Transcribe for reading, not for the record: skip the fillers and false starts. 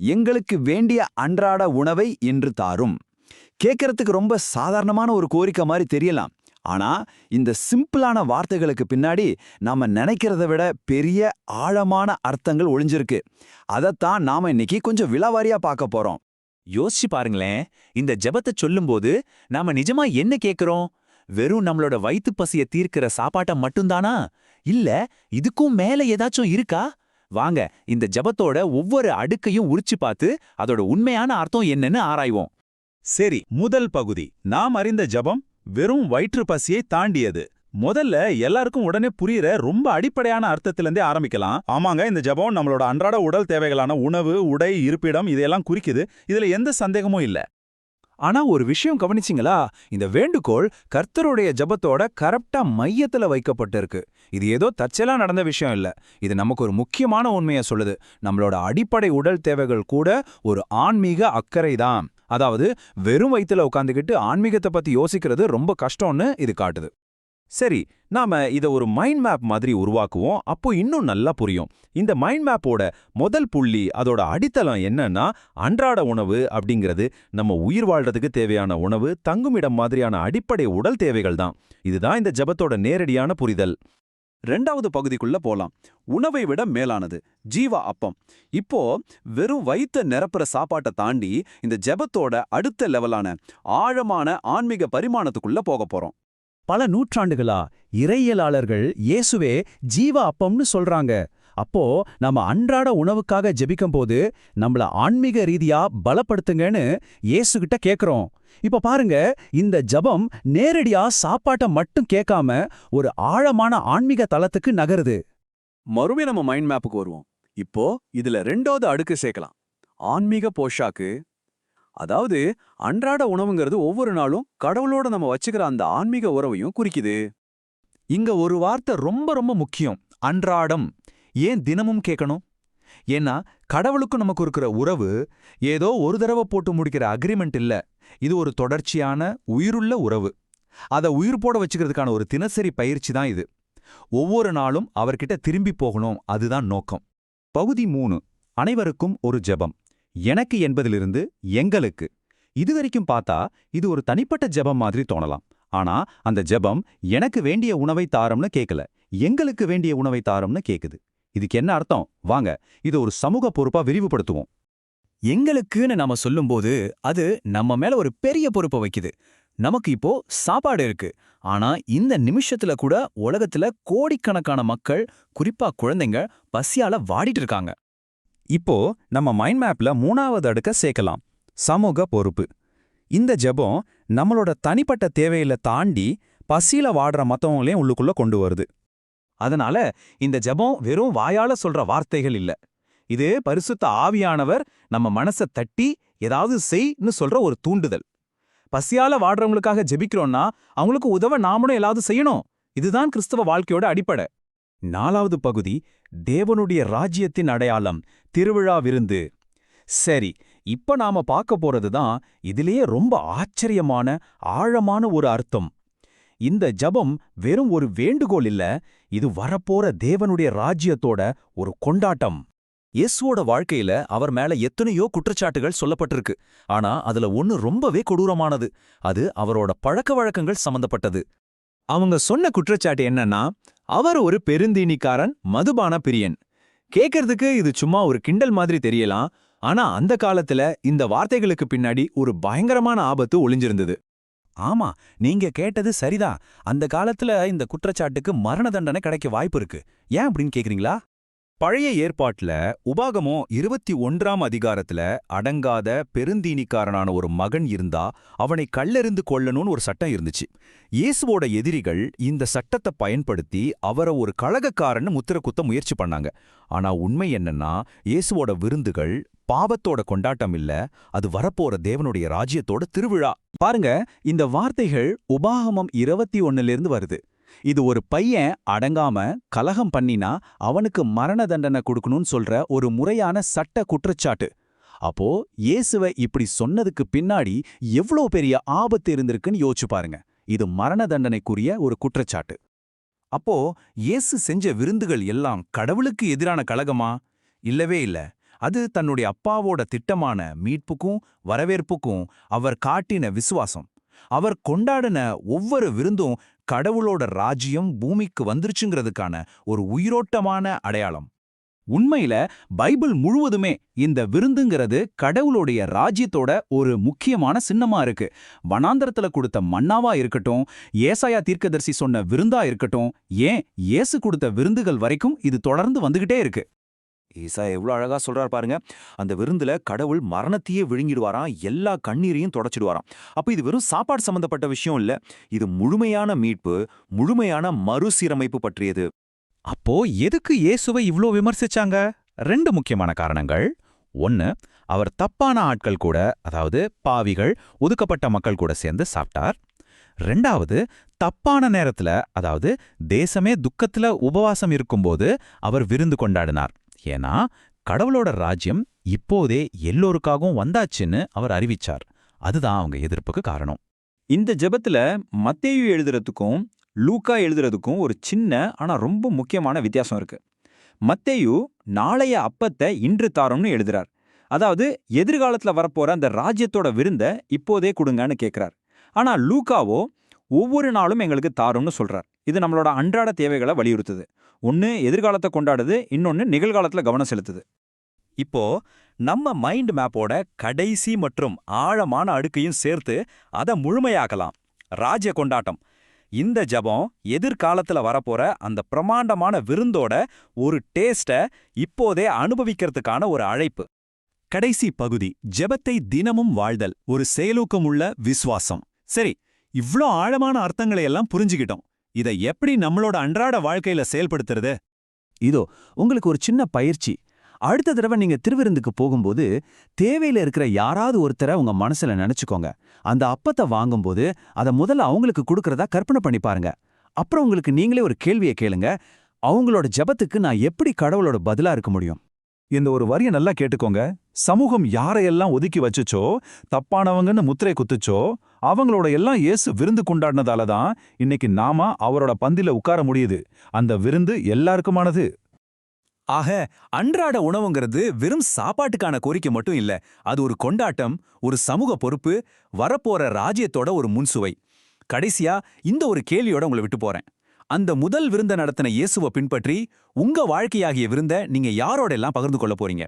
எங்களுக்கு வேண்டிய அன்றாட உணவை இன்று தாரும். கேட்கறதுக்கு ரொம்ப சாதாரணமான ஒரு கோரிக்கை மாதிரி தெரியலாம். ஆனா இந்த சிம்பிளான வார்த்தைகளுக்கு பின்னாடி நாம நினைக்கிறத விட பெரிய ஆழமான அர்த்தங்கள் ஒளிஞ்சிருக்கு. அதைத்தான் நாம இன்னைக்கு கொஞ்சம் விலாவாரியா பார்க்க போறோம். யோசிச்சு பாருங்களேன், இந்த ஜெபத்தை சொல்லும்போது நாம நிஜமா என்ன கேக்குறோம்? வெறும் நம்மளோட வயித்து பசிய தீர்க்கிற சாப்பாட்ட மட்டும்தானா? இல்ல இதுக்கும் மேல ஏதாச்சும் இருக்கா? வாங்க இந்த ஜெபத்தோட ஒவ்வொரு அடுக்கையும் உரிச்சு பார்த்து அதோட உண்மையான அர்த்தம் என்னன்னு ஆராய்வோம். சரி, முதல் பகுதி நாம் அறிந்த ஜெபம் வெறும் வயிற்று பசியை தாண்டியது. முதல்ல எல்லாருக்கும் உடனே புரியுற ரொம்ப அடிப்படையான அர்த்தத்திலிருந்தே ஆரம்பிக்கலாம். ஆமாங்க, இந்த ஜெபம் நம்மளோட அன்றாட உடல் தேவைகளான உணவு, உடை, இருப்பிடம் இதையெல்லாம் குறிக்குது. இதுல எந்த சந்தேகமும் இல்ல. ஆனா ஒரு விஷயம் கவனிச்சிங்களா? இந்த வேண்டுகோள் கர்த்தருடைய ஜெபத்தோட கரெக்டா மையத்துல வைக்கப்பட்டிருக்கு. இது ஏதோ தற்செயலா நடந்த விஷயம் இல்ல. இது நமக்கு ஒரு முக்கியமான உண்மையை சொல்லுது. நம்மளோட அடிப்படை உடல் தேவைகள் கூட ஒரு ஆன்மீக அக்கறை தான். அதாவது வெறும் வயித்துல உட்காந்துக்கிட்டு ஆன்மீகத்தை பத்தி யோசிக்கிறது ரொம்ப கஷ்டம்னு இது காட்டுது. சரி, நாம இத ஒரு மைண்ட் மேப் மாதிரி உருவாக்குவோம். அப்போ இன்னும் நல்லா புரியும். இந்த மைண்ட் மேப்போட முதல் புள்ளி, அதோட அடித்தளம் என்னன்னா, அன்றாட உணவு அப்படிங்கிறது நம்ம உயிர் வாழ்றதுக்கு தேவையான உணவு, தங்குமிடம் மாதிரியான அடிப்படை உடல் தேவைகள் தான். இதுதான் இந்த ஜெபத்தோட நேரடியான புரிதல். ரெண்டாவது பகுதிக்குள்ள போலாம். உணவை விட மேலானது, ஜீவ அப்பம். இப்போ வெறும் வயித்த நிரப்புற சாப்பாட்டை தாண்டி இந்த ஜெபத்தோட அடுத்த லெவலான ஆழமான ஆன்மீக பரிமாணத்துக்குள்ள போக போறோம். பல நூற்றாண்டுகளா இறையியலாளர்கள் இயேசுவே ஜீவ அப்பம்னு சொல்றாங்க. அப்போ நம்ம அன்றாட உணவுக்காக ஜெபிக்கும் போது நம்மள ஆன்மீக ரீதியா பலப்படுத்துங்கன்னு இயேசுகிட்ட கேக்குறோம். இப்ப பாருங்க, இந்த ஜெபம் நேரடியா சாப்பாட்ட மட்டும் கேட்காம ஒரு ஆழமான ஆன்மீக தளத்துக்கு நகருது. மறுபடியும் நம்ம மைண்ட் மேப்புக்கு வருவோம். இப்போ இதுல ரெண்டாவது அடுக்கு சேர்க்கலாம், ஆன்மீக போஷாக்கு. அதாவது அன்றாட உணவுங்கிறது ஒவ்வொரு நாளும் கடவுளோட நம்ம வச்சுக்கிற அந்த ஆன்மீக உறவையும் குறிக்குது. இங்க ஒரு வார்த்தை ரொம்ப ரொம்ப முக்கியம், அன்றாடம். ஏன் தினமும் கேட்கணும்? ஏன்னா கடவுளுக்கும் நமக்கு இருக்கிற உறவு ஏதோ ஒரு தடவை போட்டு முடிக்கிற அக்ரிமெண்ட் இல்ல. இது ஒரு தொடர்ச்சியான உயிருள்ள உறவு. அதை உயிர் போட வச்சுக்கிறதுக்கான ஒரு தினசரி பயிற்சி தான் இது. ஒவ்வொரு நாளும் அவர்கிட்ட திரும்பி போகணும், அதுதான் நோக்கம். பகுதி 3, அனைவருக்கும் ஒரு ஜெபம். எனக்கு என்பதிலிருந்து எங்களுக்கு. இதுவரைக்கும் பார்த்தா இது ஒரு தனிப்பட்ட ஜெபம் மாதிரி தோணலாம். ஆனா அந்த ஜெபம் எனக்கு வேண்டிய உணவை தாரம்னு கேட்கல, எங்களுக்கு வேண்டிய உணவை தாரம்னு கேக்குது. இதுக்கு என்ன அர்த்தம்? வாங்க இது ஒரு சமூக பொறுப்பா விரிவுபடுத்துவோம். எங்களுக்குன்னு நாம சொல்லும்போது அது நம்ம மேல ஒரு பெரிய பொறுப்பை வைக்குது. நமக்கு இப்போ சாப்பாடு இருக்கு. ஆனா இந்த நிமிஷத்துல கூட உலகத்துல கோடிக்கணக்கான மக்கள், குறிப்பா குழந்தைங்க, பசியால வாடிட்டு இருக்காங்க. இப்போ நம்ம மைண்ட் மேப்ல 3வது அடுக்க சேர்க்கலாம், சமூக பொறுப்பு. இந்த ஜெபம் நம்மளோட தனிப்பட்ட தேவையில தாண்டி பசியில வாடுற மத்தவங்களையும் உள்ளுக்குள்ள கொண்டு வருது. அதனால இந்த ஜெபம் வெறும் வாயால சொல்ற வார்த்தைகள் இல்ல. இது பரிசுத்த ஆவியானவர் நம்ம மனசை தட்டி ஏதாவது செய்ன்னு சொல்ற ஒரு தூண்டுதல். பசியால வாடுறவங்களுக்காக ஜெபிக்கிறோம்னா அவங்களுக்கு உதவ நாமளும் ஏதாவது செய்யணும். இதுதான் கிறிஸ்தவ வாழ்க்கையோட அடிப்படை. 4வது பகுதி, தேவனுடைய ராஜ்யத்தின் அடையாளம், திருவிழா விருந்து. சரி, இப்ப நாம பார்க்க போறதுதான் இதிலேயே ரொம்ப ஆச்சரியமான ஆழமான ஒரு அர்த்தம். இந்த ஜெபம் வெறும் ஒரு வேண்டுகோள் இல்ல, இது வரப்போற தேவனுடைய ராஜ்யத்தோட ஒரு கொண்டாட்டம். இயேசுவோட வாழ்க்கையில அவர் மேல எத்தனையோ குற்றச்சாட்டுகள் சொல்லப்பட்டிருக்கு. ஆனா அதுல ஒன்னு ரொம்பவே கொடூரமானது. அது அவரோட பழக்க வழக்கங்கள் சம்பந்தப்பட்டது. அவங்க சொன்ன குற்றச்சாட்டு என்னன்னா, அவர் ஒரு பெருந்தீனிக்காரன், மதுபான பிரியன். கேட்கறதுக்கு இது சும்மா ஒரு கிண்டல் மாதிரி தெரியலாம். ஆனா அந்த காலத்துல இந்த வார்த்தைகளுக்கு பின்னாடி ஒரு பயங்கரமான ஆபத்து ஒளிஞ்சிருந்தது. ஆமா, நீங்க கேட்டது சரிதான். அந்த காலத்துல இந்த குற்றச்சாட்டுக்கு மரண தண்டனை கிடைக்க வாய்ப்பு இருக்கு. ஏன் அப்படின்னு கேக்குறீங்களா? பழைய ஏற்பாட்டுல உபாகமம் 21ஆம் அதிகாரத்துல அடங்காத பெருந்தீனிக்காரனான ஒரு மகன் இருந்தா அவனை கல்லெறிந்து கொல்லணும்னு ஒரு சட்டம் இருந்துச்சு. இயேசுவோட எதிரிகள் இந்த சட்டத்தை பயன்படுத்தி அவரை ஒரு கழகக்காரன்னு முத்திர குத்த முயற்சி பண்ணாங்க. ஆனா உண்மை என்னன்னா, இயேசுவோட விருந்துகள் பாவத்தோட கொண்டாட்டம் இல்ல, அது வரப்போற தேவனுடைய ராஜ்யத்தோட திருவிழா. பாருங்க, இந்த வார்த்தைகள் உபாகமம் 21லிருந்து வருது. இது ஒரு பையன் அடங்காம கலகம் பண்ணினா அவனுக்கு மரண தண்டனை கொடுக்கணும்னு சொல்ற ஒரு முறையான சட்ட குற்றச்சாட்டு. அப்போ இயேசுவை இப்படி சொன்னதுக்கு பின்னாடி எவ்வளோ பெரிய ஆபத்து இருந்திருக்குன்னு யோசிச்சு பாருங்க. இது மரண தண்டனைக்குரிய ஒரு குற்றச்சாட்டு. அப்போ இயேசு செஞ்ச விருந்துகள் எல்லாம் கடவுளுக்கு எதிரான கலகமா? இல்லவே இல்ல. அது தன்னுடைய அப்பாவோட திட்டமான மீட்புக்கும் வரவேற்புக்கும் அவர் காட்டின விசுவாசம். அவர் கொண்டாடின ஒவ்வொரு விருந்தும் கடவுளோட ராஜ்யம் பூமிக்கு வந்துருச்சுங்கிறதுக்கான ஒரு உயிரோட்டமான அடையாளம். உண்மையில பைபிள் முழுவதுமே இந்த விருந்துங்கிறது கடவுளுடைய ராஜ்யத்தோட ஒரு முக்கியமான சின்னமா இருக்கு. வனாந்தரத்துல கொடுத்த மன்னாவா இருக்கட்டும், ஏசாயா தீர்க்கதரிசி சொன்ன விருந்தா இருக்கட்டும், ஏன் இயேசு கொடுத்த விருந்துகள் வரைக்கும் இது தொடர்ந்து வந்துகிட்டே இருக்கு. ஈசா எவ்வளவு அழகா சொல்றார் பாருங்க. அந்த விருந்துல கடவுள் மரணத்தையே விழுங்கிடுவாராம், எல்லா கண்ணீரையும் தொடச்சிடுவாராம். அப்ப இது வெறும் சாப்பாடு சம்பந்தப்பட்ட விஷயம் இல்ல, இது முழுமையான மீட்பு, முழுமையான மறுசீரமைப்பு பற்றியது. அப்போ எதுக்கு இயேசுவை இவ்ளோ விமர்சிச்சாங்க? 2 முக்கியமான காரணங்கள். 1, அவர் தப்பான ஆட்கள் கூட, அதாவது பாவிகள், ஒதுக்கப்பட்ட மக்கள் கூட சேர்ந்து சாப்பிட்டார். 2வது, தப்பான நேரத்துல, அதாவது தேசமே துக்கத்துல உபவாசம் இருக்கும்போது அவர் விருந்து கொண்டாடினார். ஏன்னா கடவுளோட ராஜ்யம் இப்போதே எல்லோருக்காகவும் வந்தாச்சுன்னு அவர் அறிவிச்சார். அதுதான் அவங்க எதிர்ப்புக்கு காரணம். இந்த ஜெபத்துல மத்தேயு எழுதுறதுக்கும் லூக்கா எழுதுறதுக்கும் ஒரு சின்ன ஆனா ரொம்ப முக்கியமான வித்தியாசம் இருக்கு. மத்தேயு நாளைய அப்பத்தை இன்று தாரோம்னு எழுதுறார். அதாவது எதிர்காலத்துல வரப்போற அந்த ராஜ்யத்தோட விருந்த இப்போதே கொடுங்கன்னு கேட்கிறார். ஆனா லூக்காவோ ஒவ்வொரு நாளும் எங்களுக்கு தாரோம்னு சொல்றார். இது நம்மளோட அன்றாட தேவைகளை வலியுறுத்துது. ஒன்னு எதிர்காலத்தை கொண்டாடுது, இன்னொன்னு நிகழ்காலத்துல கவனம் செலுத்துது. இப்போ நம்ம மைண்ட் மேப்போட கடைசி மற்றும் ஆழமான அடுக்கையும் சேர்த்து அதை முழுமையாக்கலாம். ராஜ்ய கொண்டாட்டம். இந்த ஜெபம் எதிர்காலத்துல வரப்போற அந்த பிரமாண்டமான விருந்தோட ஒரு டேஸ்ட இப்போதே அனுபவிக்கிறதுக்கான ஒரு அழைப்பு. கடைசி பகுதி, ஜெபத்தை தினமும் வாழ்தல், ஒரு செயலூக்கமுள்ள விசுவாசம். சரி, இவ்ளோ ஆழமான அர்த்தங்களை எல்லாம் புரிஞ்சுக்கிட்டோம். இதை எப்படி நம்மளோட அன்றாட வாழ்க்கையில செயல்படுத்துறது? இதோ உங்களுக்கு ஒரு சின்ன பயிற்சி. அடுத்த தடவை நீங்க திருவிருந்துக்கு போகும்போது தேவையில இருக்கிற யாராவது ஒருத்தரை உங்க மனசுல நினைச்சுக்கோங்க. அந்த அப்பத்தை வாங்கும்போது அதை முதல்ல அவங்களுக்கு கொடுக்கறதா கற்பனை பண்ணி பாருங்க. அப்புறம் உங்களுக்கு நீங்களே ஒரு கேள்வியை கேளுங்க, அவங்களோட ஜெபத்துக்கு நான் எப்படி கடவுளோட பதிலா இருக்க முடியும்? இந்த ஒரு வரியை நல்லா கேட்டுக்கோங்க. சமூகம் யாரையெல்லாம் ஒதுக்கி வச்சுச்சோ, தப்பானவங்கன்னு முத்திரை குத்துச்சோ, அவங்களோட எல்லாம் இயேசு விருந்து கொண்டாடினதால தான் இன்னைக்கு நாம அவரோட பந்தில உட்கார முடியுது. அந்த விருந்து எல்லாருக்குமானது. ஆக அன்றாட உணவுங்கிறது வெறும் சாப்பாட்டுக்கான கோரிக்கை மட்டும் இல்ல, அது ஒரு கொண்டாட்டம், ஒரு சமூக பொறுப்பு, வரப்போற ராஜ்யத்தோட ஒரு முன்சுவை. கடைசியா இந்த ஒரு கேள்வியோட உங்களை விட்டு போறேன். அந்த முதல் விருந்த நடத்தின இயேசுவை பின்பற்றி உங்க வாழ்க்கையாகிய விருந்த நீங்க யாரோட எல்லாம் பகிர்ந்து கொள்ள போறீங்க?